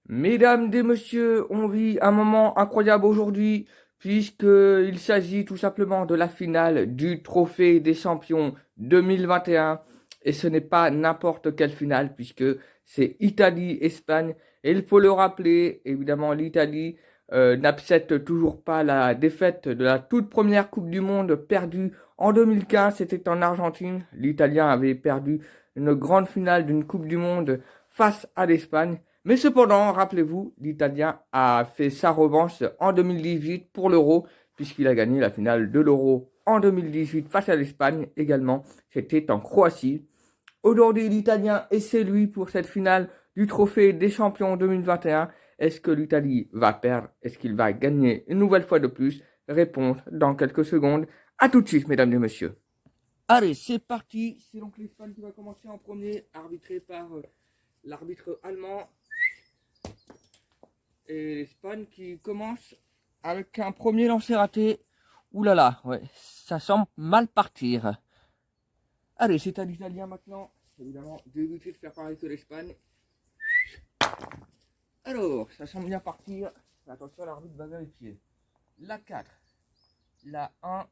Mesdames et messieurs, on vit un moment incroyable aujourd'hui puisqu'il s'agit tout simplement de la finale du Trophée des Champions 2021 et ce n'est pas n'importe quelle finale puisque c'est Italie-Espagne et il faut le rappeler, évidemment l'Italie n'accepte toujours pas la défaite de la toute première Coupe du Monde perdue en 2015, c'était en Argentine. L'Italien avait perdu une grande finale d'une Coupe du Monde face à l'Espagne. Mais cependant, rappelez-vous, l'Italien a fait sa revanche en 2018 pour l'Euro, puisqu'il a gagné la finale de l'Euro en 2018 face à l'Espagne également. C'était en Croatie. Aujourd'hui, l'Italien est celui pour cette finale du Trophée des Champions 2021. Est-ce que l'Italie va perdre? Est-ce qu'il va gagner une nouvelle fois de plus? Réponse dans quelques secondes. À tout de suite, mesdames et messieurs. Allez, c'est parti. C'est donc l'Espagne qui va commencer en premier, arbitré par l'arbitre allemand. Et l'Espagne qui commence avec un premier lancer raté. Ouh là là, ouais, ça semble mal partir. Allez, c'est à l'Italien maintenant. Évidemment, d'éviter de faire pareil que l'Espagne. Alors, ça semble bien partir. Attention, l'arbitre va vérifier. La 4, la 1,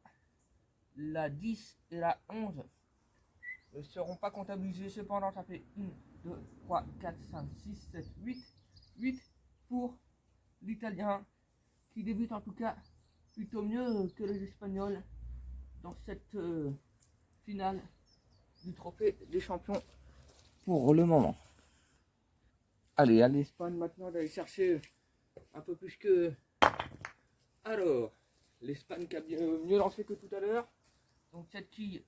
la 10 et la 11 ne seront pas comptabilisées. Cependant, ça fait 1, 2, 3, 4, 5, 6, 7, 8. 8 pour l'Italien qui débute en tout cas plutôt mieux que les Espagnols dans cette finale du Trophée des Champions pour le moment. Allez, à l'Espagne maintenant d'aller chercher un peu plus que... Alors, l'Espagne qui a mieux lancé que tout à l'heure. Donc cette quille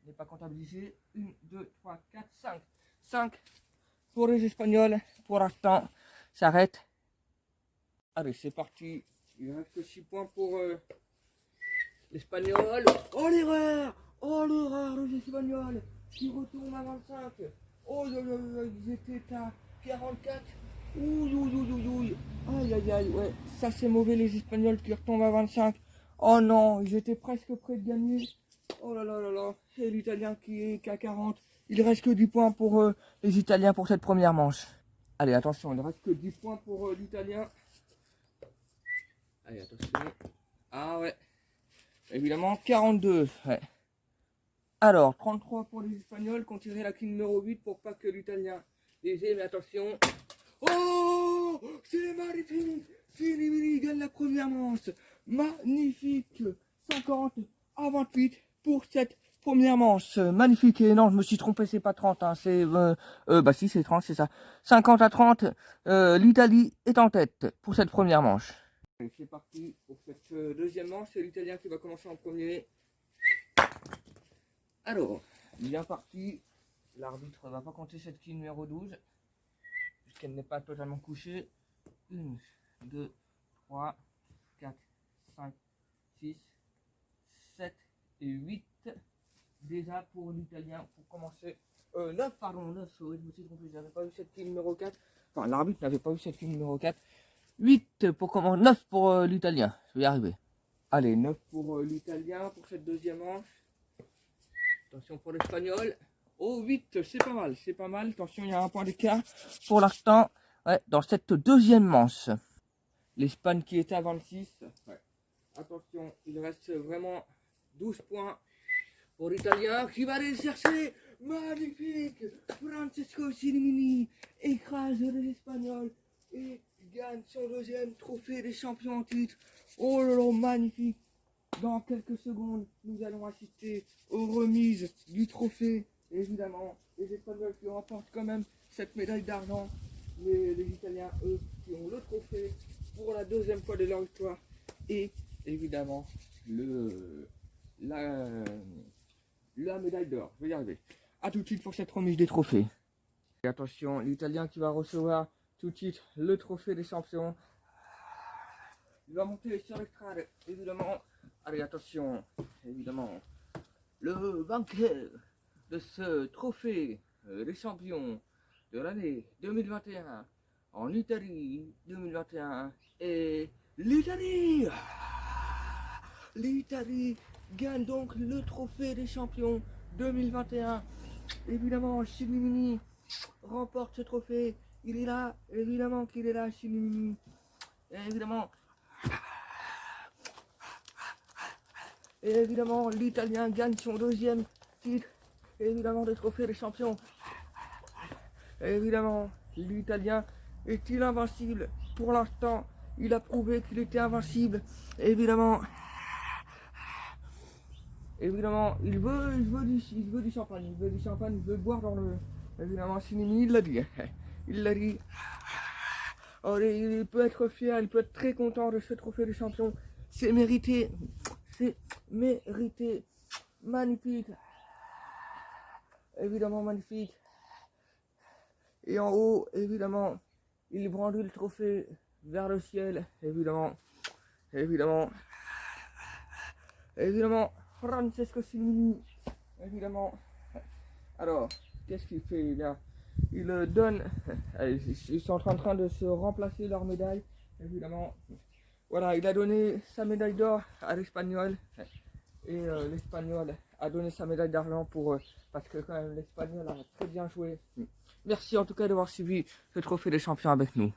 n'est pas comptabilisée. 1, 2, 3, 4, 5. 5 pour les Espagnols. Pour l'instant, ça arrête. Allez, c'est parti. Il reste que 6 points pour l'Espagnol. Oh l'erreur! Oh l'erreur, les Espagnols qui retournent à 25. Oh ils étaient à 44. Ouh, ouh, ouh, ouh, ouh. Aïe aïe aïe, ouais, ça c'est mauvais les Espagnols qui retombent à 25. Oh non, ils étaient presque près de gagner. Oh là là là là, c'est l'Italien qui est qu'à 40. Il reste que 10 points pour les Italiens pour cette première manche. Allez, attention, il ne reste que 10 points pour l'Italien. Allez, attention. Ah ouais. Évidemment, 42. Ouais. Alors, 33 pour les Espagnols, qu'on tirait la quille numéro 8 pour pas que l'Italien les ait, mais attention. Oh, c'est magnifique. Finibili gagne la première manche. Magnifique. 50 à 28 pour cette première manche. Magnifique. Et non, je me suis trompé, c'est pas 30. Hein, c'est, bah si, c'est 30, c'est ça. 50 à 30. L'Italie est en tête pour cette première manche. C'est parti pour cette deuxième manche. C'est l'Italien qui va commencer en premier. Alors, bien parti. L'arbitre va pas compter cette quille numéro 12, puisqu'elle n'est pas totalement couchée. 1, 2, 3, 4, 5, 6, 7 et 8. Déjà pour l'Italien, pour commencer. 9, pardon, 9, oui, je me suis trompé, j'avais pas vu cette quille numéro 4. Enfin, l'arbitre n'avait pas vu cette quille numéro 4. 8 pour commencer, 9 pour l'Italien, je vais y arriver. Allez, 9 pour l'Italien pour cette deuxième manche. Attention pour l'Espagnol. Oh, 8, c'est pas mal, c'est pas mal. Attention, il y a un point d'écart pour l'instant, ouais, dans cette deuxième manche. L'Espagne qui était à 26. Ouais. Attention, il reste vraiment 12 points pour l'Italien qui va aller chercher. Magnifique. Francesco Cirimini écrase les Espagnols et gagne son deuxième trophée des champions en titre. Oh là là, magnifique. Dans quelques secondes, nous allons assister aux remises du trophée. Évidemment, les Espagnols qui remportent quand même cette médaille d'argent. Mais les Italiens, eux, qui ont le trophée pour la deuxième fois de leur histoire. Et évidemment, la médaille d'or. Je vais y arriver. A tout de suite pour cette remise des trophées. Et attention, l'Italien qui va recevoir tout de suite le trophée des champions. Il va monter sur l'estrade, évidemment. Allez, attention, évidemment. Le vainqueur de ce trophée des champions de l'année 2021 en Italie 2021 et l'Italie. L'Italie gagne donc le trophée des champions 2021. Évidemment, Cirimini remporte ce trophée il est là, évidemment qu'il est là, Chinimini. Évidemment. Et évidemment, l'Italien gagne son deuxième titre, évidemment, de trophée des champions. Évidemment, l'Italien est-il invincible? Pour l'instant, il a prouvé qu'il était invincible. Évidemment, il veut du champagne, il veut boire dans le... Évidemment, Chinimi, il l'a dit. Il l'a dit. Oh, il peut être fier, il peut être très content de ce trophée de champion. C'est mérité. C'est mérité. Magnifique. Évidemment, magnifique. Et en haut, évidemment, il brandit le trophée vers le ciel. Évidemment. Francesco Cimini. Évidemment. Alors, qu'est-ce qu'il fait là? Il donne. Ils sont en train de se remplacer leur médaille. Évidemment. Voilà, il a donné sa médaille d'or à l'Espagnol. Et l'Espagnol a donné sa médaille d'argent pour parce que quand même l'Espagnol a très bien joué. Merci en tout cas d'avoir suivi ce trophée des champions avec nous.